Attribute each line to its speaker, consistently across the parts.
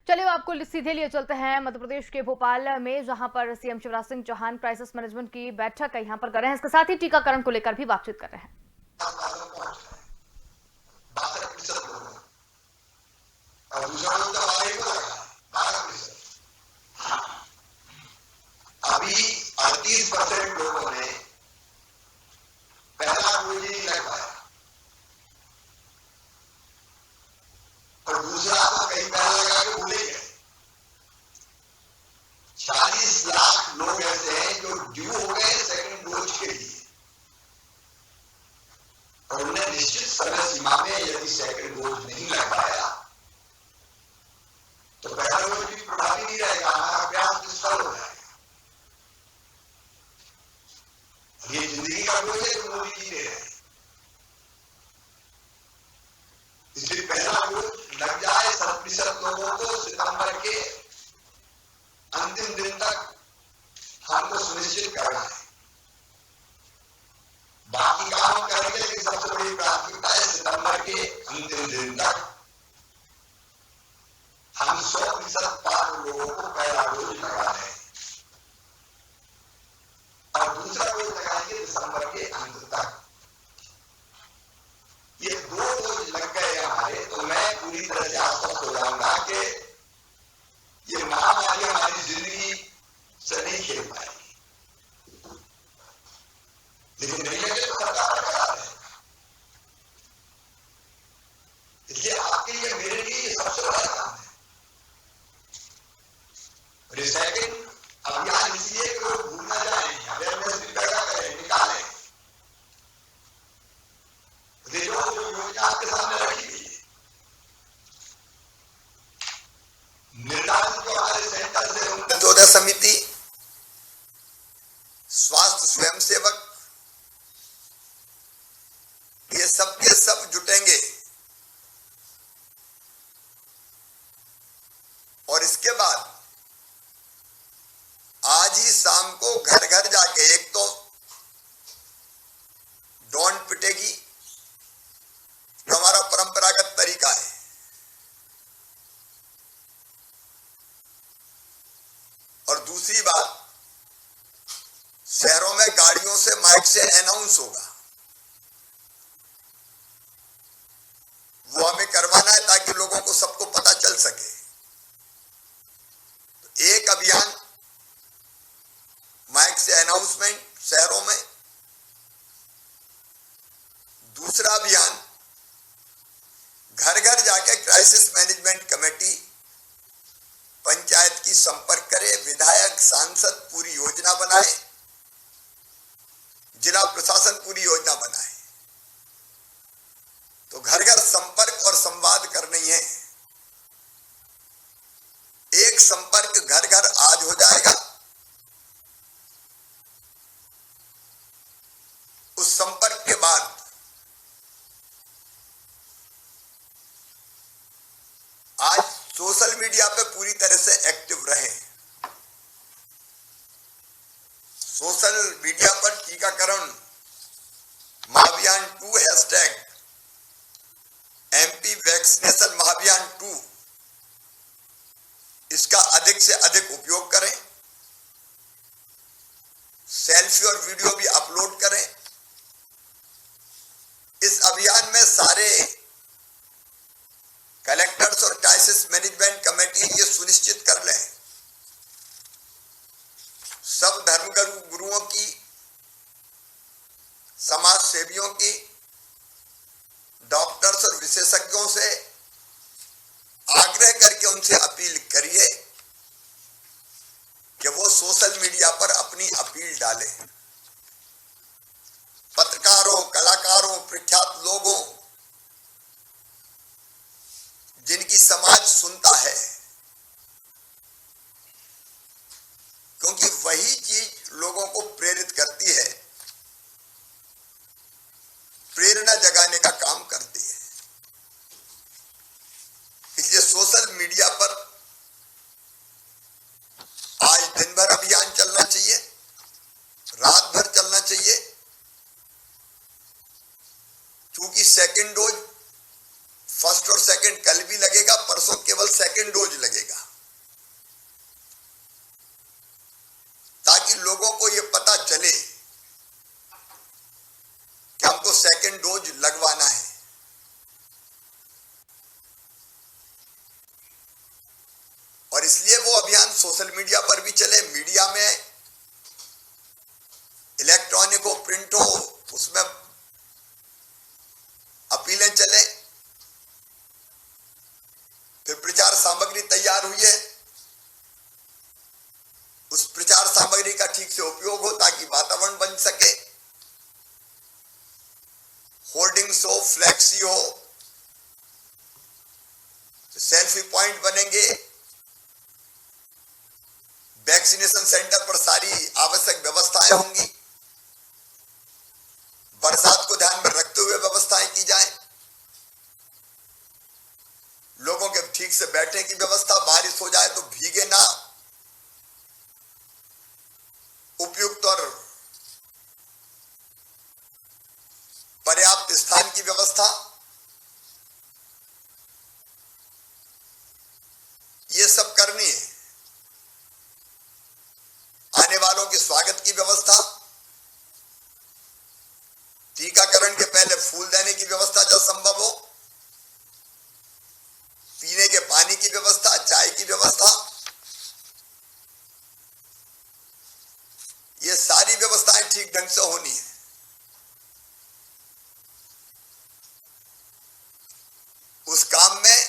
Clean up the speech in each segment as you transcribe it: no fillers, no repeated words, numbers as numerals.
Speaker 1: चलिए आपको सीधे लिए चलते हैं मध्य प्रदेश के भोपाल में, जहां पर CM Shivraj Singh Chouhan crisis management की बैठक यहां पर कर रहे हैं। इसके साथ ही टीकाकरण को लेकर भी बातचीत कर रहे हैं।
Speaker 2: और दूसरा मुद्दा 12 को लगा 12%। अभी 38% लोगों ने पहला डोज नहीं लगवाया और दूसरा तो कहीं पहला लगा के भूले गए। 40 लाख लोग ऐसे हैं जो ड्यू हो गए सेकंड डोज के लिए और उन्हें निश्चित समय सीमा में यदि सेकंड डोज नहीं लगवाया तो पहला डोज भी प्रभावी नहीं रहेगा, हमारा प्रयास निष्फल हो जाएगा। ये जिंदगी का डोज है जो मोदी जी दे रहे हैं, इसलिए पहला डोज लग जाए 100% लोगों को सितंबर के अंतिम दिन तक हमको सुनिश्चित करना है। बाकी काम हम करेंगे, लेकिन सबसे बड़ी प्राथमिकता है सितंबर के अंतिम दिन तक हम 100% पात्र लोगों को पहला डोज लगा रहे हैं और दूसरा डोज लगाएंगे दिसंबर के अंत तक। ये 2 डोज लग गए हमारे तो मैं पूरी तरह से आश्वस्त हो जाऊंगा कि ये महामारी हमारी जिंदगी से नहीं खेल पाएगी, लेकिन नहीं लगे तो सरकार बरकरार रहेगा। इसलिए आपके लिए मेरे लिए ये सबसे बड़ा काम है। और ये सेकंड अभियान इसलिए कि लोग भूल ना जाए, अवेयरनेस भी पैदा करें, निकालें जो योजना आपके सामने रखी गई है। निर्धारित जो हमारे सेंटर से अंत्योदय समिति, स्वास्थ्य स्वयंसेवक, ये सब के सब जुटेंगे और इसके बाद आज ही शाम को घर घर जाके एक तो डॉन पिटेगी जो हमारा परंपरागत तरीका है, और दूसरी बात शहरों में गाड़ियों से माइक से अनाउंस होगा, वो हमें करवाना है ताकि लोगों को सबको पता चल सके। तो एक अभियान माइक से अनाउंसमेंट शहरों में, दूसरा अभियान घर घर जाके क्राइसिस मैनेजमेंट कमेटी पंचायत की संपर्क करे, विधायक सांसद पूरी योजना बनाए, जिला प्रशासन पूरी योजना बनाए। तो घर घर संपर्क और संवाद करनी है। एक संपर्क घर घर आज हो जाएगा, उस संपर्क के बाद आज सोशल मीडिया पे पूरी तरह से एक्टिव रहें। सोशल मीडिया पर टीकाकरण महाअभियान 2 हैशटैग MP वैक्सीनेशन महाअभियान 2, इसका अधिक से अधिक उपयोग करें। सेल्फी और वीडियो भी अपलोड करें। इस अभियान में सारे कलेक्टर्स और क्राइसिस मैनेजमेंट कमेटी ये सुनिश्चित कर लें, सब धर्म गुरुओं की, समाज सेवियों की, डॉक्टर्स और विशेषज्ञों से आग्रह करके उनसे अपील करिए कि वो सोशल मीडिया पर अपनी अपील डालें। पत्रकारों, कलाकारों, प्रख्यात लोगों जिनकी समाज सुनता है, क्योंकि वही चीज लोगों को प्रेरित करती है, प्रेरणा जगाने का काम करती है। इसलिए सोशल मीडिया पर आज दिन भर अभियान चलना चाहिए, रात भर चलना चाहिए, क्योंकि सेकंड डोज फर्स्ट और सेकंड कल भी लगेगा, परसों केवल सेकंड लोगों को ये पता चले कि हमको सेकंड डोज लगवाना है, और इसलिए वो अभियान सोशल मीडिया पर भी चले, मीडिया में इलेक्ट्रॉनिक हो, प्रिंट हो, उसमें अपीलें चले। फिर प्रचार सामग्री तैयार हुई है, उस प्रचार सामग्री का ठीक से उपयोग हो ताकि वातावरण बन सके। होर्डिंग्स हो, फ्लैक्सी हो, सेल्फी पॉइंट बनेंगे, वैक्सीनेशन सेंटर पर सारी आवश्यक व्यवस्थाएं होंगी, बरसात को ध्यान में रखते हुए व्यवस्थाएं की जाए, लोगों के ठीक से बैठने की व्यवस्था, बारिश हो जाए तो भीगे ना, उपयुक्त और पर्याप्त स्थान की व्यवस्था, ये सब करनी है। आने वालों के स्वागत की व्यवस्था, टीकाकरण के पहले फूल देने की व्यवस्था जब संभव हो, पीने के पानी की व्यवस्था, चाय की व्यवस्था, ये सारी व्यवस्थाएं ठीक ढंग से होनी है। उस काम में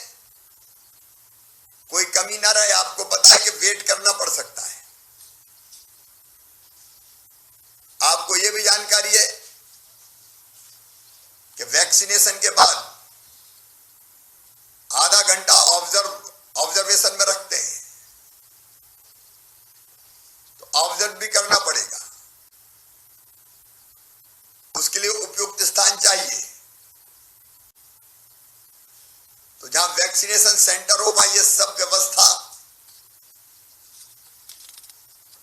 Speaker 2: कोई कमी ना रहे। आपको पता है कि वेट करना पड़ सकता है। आपको यह भी जानकारी है कि वैक्सीनेशन के बाद आधा घंटा ऑब्जर्वेशन में रखते हैं, तो ऑब्जर्व भी करना पड़ेगा। उसके लिए उपयुक्त स्थान चाहिए। तो जहां वैक्सीनेशन सेंटर हो, वहां ये सब व्यवस्था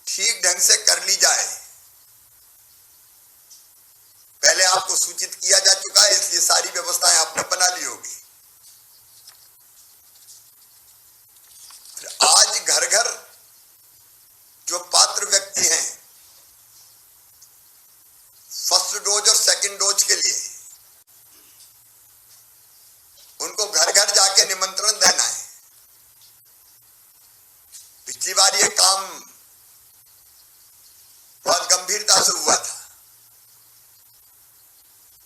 Speaker 2: ठीक ढंग से कर ली जाए। पहले आपको सूचित किया जा चुका है, इसलिए सारी व्यवस्थाएं आपने बना ली होगी। आज घर घर जो पात्र व्यक्ति हैं फर्स्ट डोज और सेकंड डोज के लिए, उनको घर घर जाके निमंत्रण देना है। पिछली बार ये काम बहुत गंभीरता से हुआ था,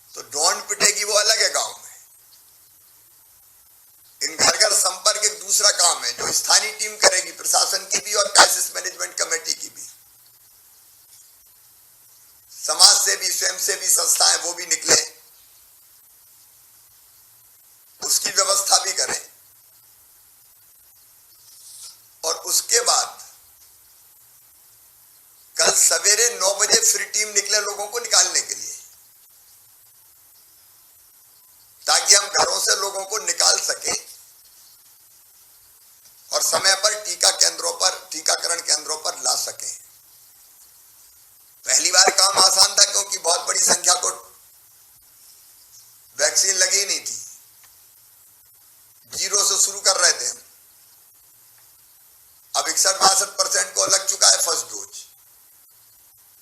Speaker 2: तो ड्रोन पिटेगी वो अलग है गांव में। इन घर घर संपर्क एक दूसरा काम है जो स्थानीय टीम करेगी, प्रशासन की भी और क्राइसिस मैनेजमेंट कमेटी की भी। समाज से भी, स्वयंसेवी संस्थाएं वो भी निकले, उसकी व्यवस्था भी करें। और उसके बाद कल सवेरे 9 बजे फ्री टीम निकले लोगों को निकालने के लिए, ताकि हम घरों से लोगों को निकाल सके और समय पर टीकाकरण केंद्रों पर ला सके। पहली बार काम आसान था क्योंकि बहुत बड़ी संख्या को वैक्सीन लगी नहीं थी। 0 से शुरू कर रहे थे हम। अब 61-62% को लग चुका है फर्स्ट डोज।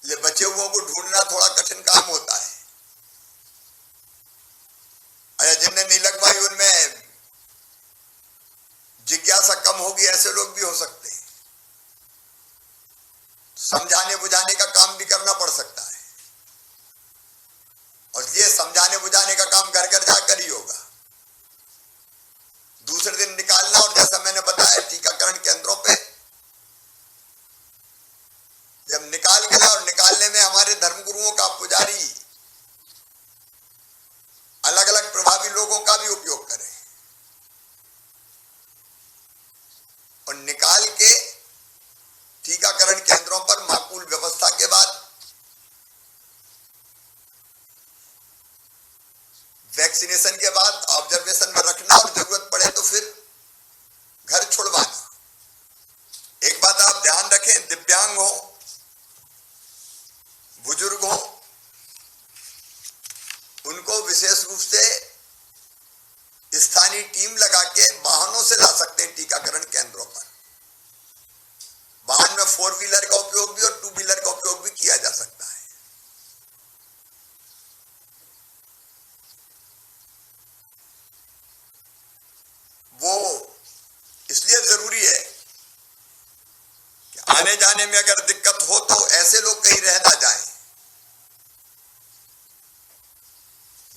Speaker 2: ले बचे हुओं को ढूंढना थोड़ा कठिन काम होता है। अरे जिनने नहीं लगवाई उनमें जिज्ञासा कम होगी, ऐसे लोग भी हो सकते हैं। समझाने बुझाने का काम भी करना पड़ सकता है, और ये समझाने बुझाने का काम घर घर जाकर ही होगा। दूसरे दिन निकालना, और जैसा मैंने बताया टीकाकरण केंद्रों पे जब निकाल गया, और निकालने में हमारे धर्मगुरुओं का, पुजारी, अलग अलग प्रभावी लोगों का भी उपयोग करें, और निकाल के टीकाकरण केंद्रों पर माकूल व्यवस्था के बाद वैक्सीनेशन के बाद ऑब्जर्वेशन में रखना, और जरूरत पड़े तो फिर घर छुड़वाना। एक बात आप ध्यान रखें, दिव्यांग हो, बुजुर्ग हो, उनको विशेष रूप से स्थानीय टीम लगा के वाहनों से ला सकते हैं टीकाकरण केंद्रों पर। वाहन में 4 व्हीलर का उपयोग भी और 2 व्हीलर का उपयोग जरूरी है कि आने जाने में अगर दिक्कत हो तो ऐसे लोग कहीं रह ना जाएं।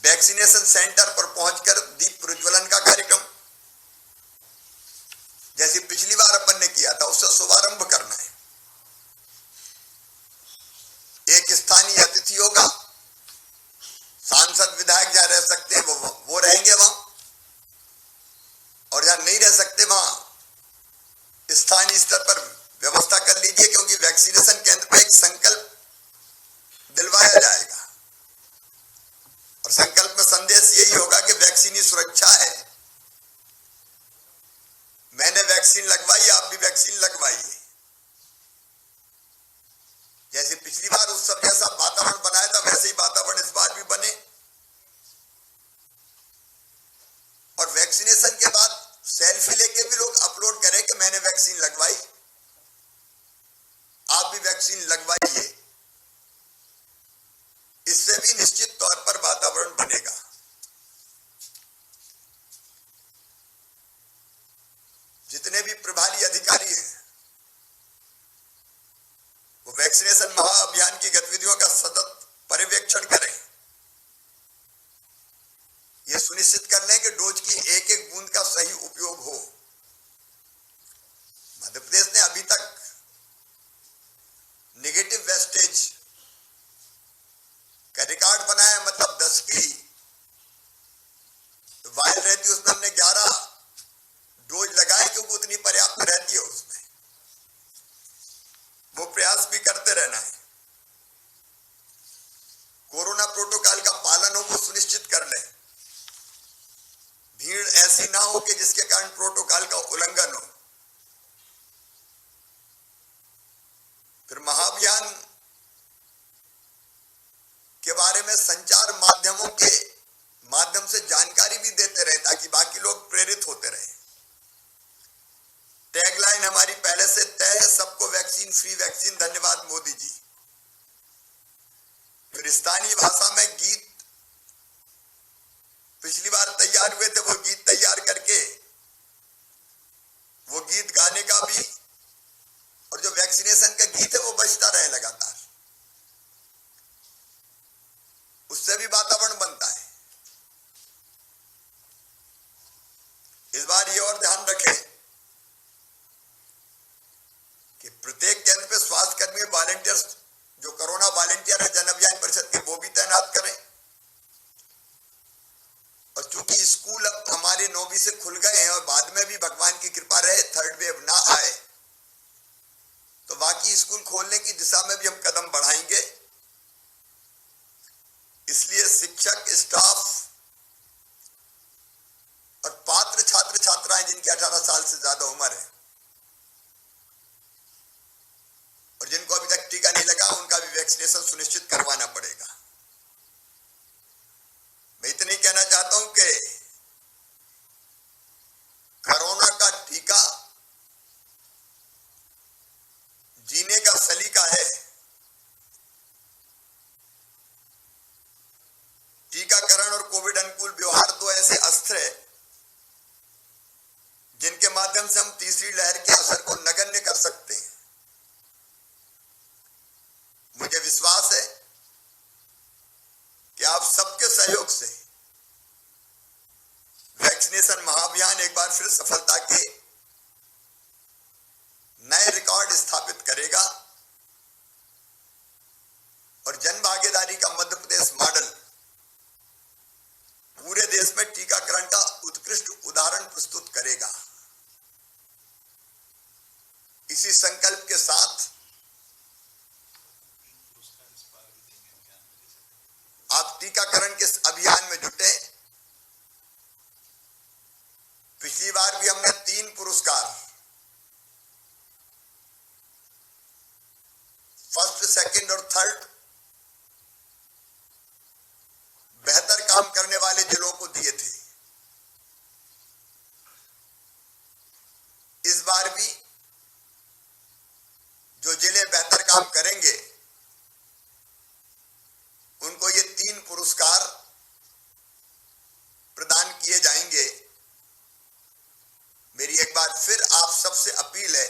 Speaker 2: वैक्सीनेशन सेंटर पर पहुंचकर दीप प्रज्वलन का कार्यक्रम जैसे पिछली बार अपन ने किया था उसका शुभारंभ करना है। एक स्थानीय अतिथि होगा, सांसद विधायक जहां रह सकते हैं वो रहेंगे वहां, और जहां नहीं रह सकते वहां स्थानीय स्तर पर व्यवस्था कर लीजिए, क्योंकि वैक्सीनेशन केंद्र पर एक संकल्प दिलवाया जाएगा और संकल्प में संदेश यही होगा कि वैक्सीन ही सुरक्षा है। मैंने वैक्सीन लगवाई, आप भी वैक्सीन लगवाइए। जैसे पिछली बार उत्सव जैसा वातावरण बनाया था वैसे ही वातावरण इस बार भी बने, और वैक्सीनेशन के बाद सेल्फी लेके भी लोग अपलोड करें कि मैंने वैक्सीन लगवाई, आप भी वैक्सीन लगवाइए। इससे भी निश्चित तौर पर वातावरण बनेगा। जितने भी प्रभारी अधिकारी हैं वो वैक्सीनेशन महाअभियान की गतिविधियों का सतत पर्यवेक्षण करें। यह सुनिश्चित कर लें कि डोज की एक एक बूंद का सही उपयोग हो। मध्य प्रदेश ने अभी तक नेगेटिव वेस्टेज का रिकॉर्ड बनाया, मतलब 10 की वायल रहती है उसमें हमने 11 डोज लगाए, क्योंकि उतनी पर्याप्त रहती है उसमें। वो प्रयास भी करते रहना है। कोरोना प्रोटोकॉल का पालन हो वो सुनिश्चित कर लें। भीड़ ऐसी ना हो कि जिसके कारण प्रोटोकॉल का उल्लंघन हो। फिर महाअभियान के बारे में संचार माध्यमों के माध्यम से जानकारी भी देते रहे ताकि बाकी लोग प्रेरित होते रहे। टैगलाइन हमारी पहले से तय है, सबको वैक्सीन फ्री वैक्सीन, धन्यवाद मोदी जी। फिर स्थानीय भाषा में गीत पिछली बार तैयार हुए थे, वो गीत तैयार करके वो गीत गाने का भी, और जो वैक्सीनेशन का गीत है वो बजता रहे लगातार, उससे भी वातावरण बनता है। इस बार ये और ध्यान रखें कि प्रत्येक केंद्र पे स्वास्थ्य कर्मी वॉलंटियर्स जो कोरोना वॉलंटियर है जन अभियान परिषद के, वो भी तैनात करें। और चूंकि स्कूल अब हमारे 9वीं से खुल गए हैं और बाद में भी भगवान की कृपा रहे थर्ड वेव ना आए, तो बाकी स्कूल खोलने की दिशा में भी हम कदम बढ़ाएंगे। इसलिए शिक्षक, स्टाफ और पात्र छात्र छात्राएं जिनकी 18 साल से ज्यादा उम्र है और जिनको अभी तक टीका नहीं लगा, उनका भी वैक्सीनेशन सुनिश्चित करवाना पड़ेगा। मैं इतना ही कहना चाहता हूं कि कोरोना का टीका जीने का सलीका है। टीकाकरण और कोविड अनुकूल व्यवहार दो ऐसे अस्त्र हैं जिनके माध्यम से हम तीसरी लहर के असर को नगण्य कर सकते हैं। मुझे विश्वास है कि आप सबके सहयोग से वैक्सीनेशन महाअभियान एक बार फिर सफलता के नए रिकॉर्ड स्थापित करेगा और जन भागीदारी का मध्य प्रदेश मॉडल पूरे देश में टीकाकरण का उत्कृष्ट उदाहरण प्रस्तुत करेगा। इसी संकल्प के साथ आप टीकाकरण के अभियान में जुटे। पिछली बार भी हमने 3 पुरस्कार फर्स्ट, सेकंड और थर्ड बेहतर काम करने वाले जिलों को दिए थे। इस बार भी जो जिले बेहतर काम करेंगे उनको ये 3 पुरस्कार प्रदान किए जाएंगे। मेरी एक बार फिर आप सब सबसे अपील है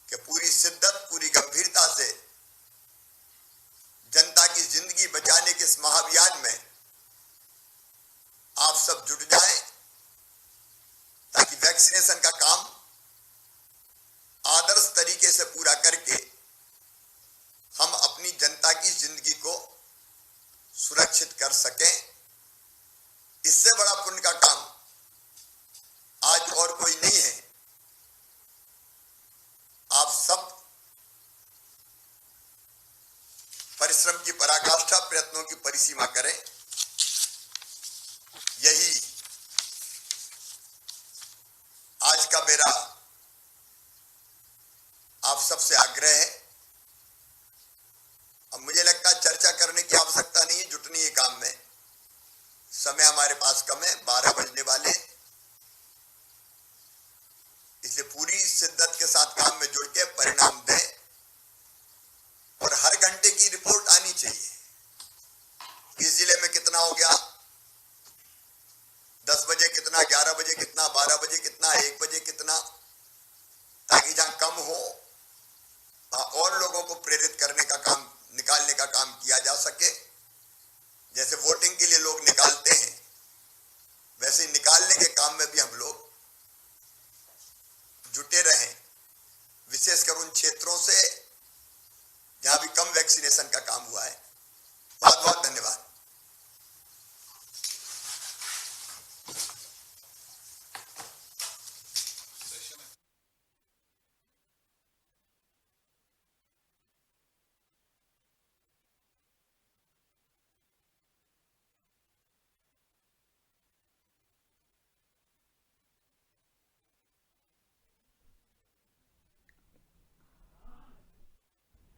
Speaker 2: कि पूरी शिद्दत, पूरी गंभीरता से जनता की जिंदगी बचाने के इस महाअभियान में आप सब जुट जाएं, ताकि वैक्सीनेशन का काम आदर्श तरीके से पूरा करके हम अपनी जनता की जिंदगी को सुरक्षित कर सकें। इससे बड़ा पुण्य का काम आज और कोई नहीं है। आप सब परिश्रम की पराकाष्ठा, प्रयत्नों की परिसीमा करें। यही आज का मेरा आप सबसे आग्रह है। अब मुझे लगता है चर्चा करने की आवश्यकता नहीं है, जुटनी है काम में। समय हमारे पास कम है, 12 बजने वाले, इसलिए पूरी शिद्दत के साथ काम में जुड़ के परिणाम दें और हर घंटे की रिपोर्ट आनी चाहिए। किस जिले में कितना हो गया, 10 बजे कितना, 11 बजे कितना, 12 बजे कितना, 1 बजे कितना, ताकि जहां कम हो और लोगों को प्रेरित करने का काम, निकालने का काम किया जा सके। जैसे वोटिंग के लिए लोग निकालते हैं, वैसे ही निकालने के काम में भी हम लोग जुटे रहें, विशेषकर उन क्षेत्रों से जहां भी कम वैक्सीनेशन का काम हुआ है। बहुत बहुत धन्यवाद।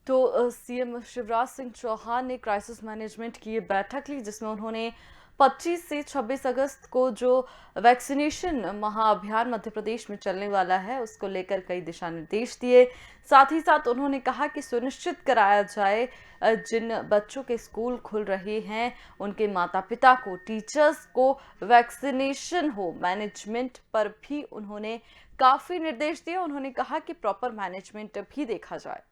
Speaker 1: तो सीएम शिवराज सिंह चौहान ने क्राइसिस मैनेजमेंट की ये बैठक ली, जिसमें उन्होंने 25 से 26 अगस्त को जो वैक्सीनेशन महाअभियान मध्य प्रदेश में चलने वाला है, उसको लेकर कई दिशा निर्देश दिए। साथ ही साथ उन्होंने कहा कि सुनिश्चित कराया जाए जिन बच्चों के स्कूल खुल रहे हैं उनके माता पिता को, टीचर्स को वैक्सीनेशन हो। मैनेजमेंट पर भी उन्होंने काफ़ी निर्देश दिए। उन्होंने कहा कि प्रॉपर मैनेजमेंट भी देखा जाए।